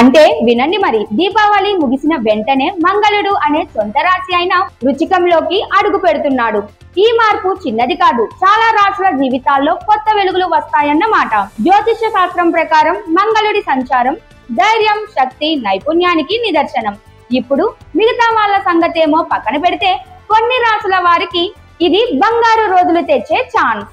అంటే వినండి మరి, దీపావళి ముగిసిన వెంటనే మంగళుడు అనే సొంత రాశి అయిన వృచ్చికంలోకి అడుగు పెడుతున్నాడు. ఈ మార్పు చిన్నది కాదు, చాలా రాశుల జీవితాల్లో కొత్త వెలుగులు వస్తాయన్నమాట. జ్యోతిష్య శాస్త్రం ప్రకారం మంగళుడి సంచారం ధైర్యం, శక్తి, నైపుణ్యానికి నిదర్శనం. ఇప్పుడు మిగతా వాళ్ళ సంగతేమో పక్కన పెడితే, కొన్ని రాశుల వారికి ఇది బంగారు రోజులు తెచ్చే ఛాన్స్.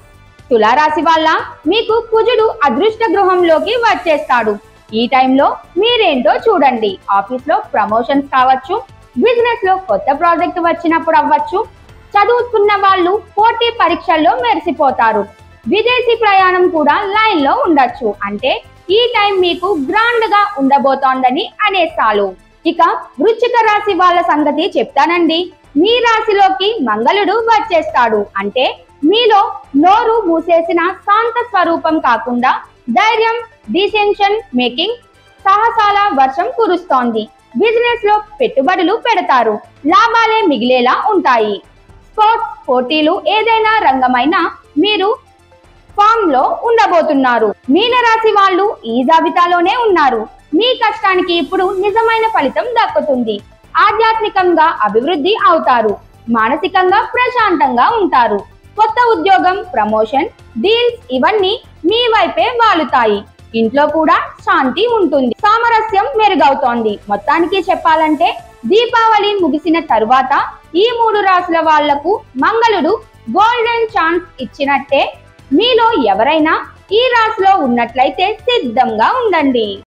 తులారాశి వాళ్ళ మీకు కుజుడు అదృష్ట గృహంలోకి వచ్చేస్తాడు. ఈ టైంలో మీరేంటో చూడండి. ఆఫీస్ లో ప్రమోషన్స్ కావచ్చు, బిజినెస్ లో కొత్త ప్రాజెక్ట్ వచ్చినప్పుడు అవ్వచ్చు, చదువుతున్న వాళ్ళు పోటీ పరీక్షల్లో మెరిసిపోతారు. విదేశీ ప్రయాణం కూడా లైన్ లో ఉండొచ్చు. అంటే ఈ టైం మీకు గ్రాండ్ గా ఉండబోతోందని అనేసాలు. ఇక వృశ్చిక రాశి వాళ్ళ సంగతి చెప్తానండి. మీ రాశిలోకి మంగళుడు వచ్చేస్తాడు. అంటే మీలో నోరు మూసేసిన శాంత స్వరూపం కాకుండా ధైర్యం, డిసిషన్ మేకింగ్, సాహసాల వర్షం కురుస్తోంది. బిజినెస్ లో పెట్టుబడులు పెడతారు, లాభాలే మిగిలేలా ఉంటాయి. స్పోర్ట్స్ పోటీలు ఏదైనా రంగమైనా మీరు ఫామ్ లో ఉండబోతున్నారు. మీనరాశి వాళ్ళు ఈ జాబితాలోనే ఉన్నారు. మీ కష్టానికి ఇప్పుడు నిజమైన ఫలితం దక్కుతుంది. ఆధ్యాత్మికంగా అభివృద్ధి అవుతారు, మానసికంగా ప్రశాంతంగా ఉంటారు. కొత్త ఉద్యోగం, ప్రమోషన్, డీల్స్ ఇవన్నీ మీ వైపే వాలుతాయి. ఇంట్లో కూడా శాంతి ఉంటుంది, సామరస్యం మెరుగవుతోంది. మొత్తానికి చెప్పాలంటే దీపావళి ముగిసిన తరువాత ఈ 3 రాశుల వాళ్లకు మంగళుడు గోల్డెన్ ఛాన్స్ ఇచ్చినట్టే. మీలో ఎవరైనా ఈ రాశిలో ఉన్నట్లయితే సిద్ధంగా ఉండండి.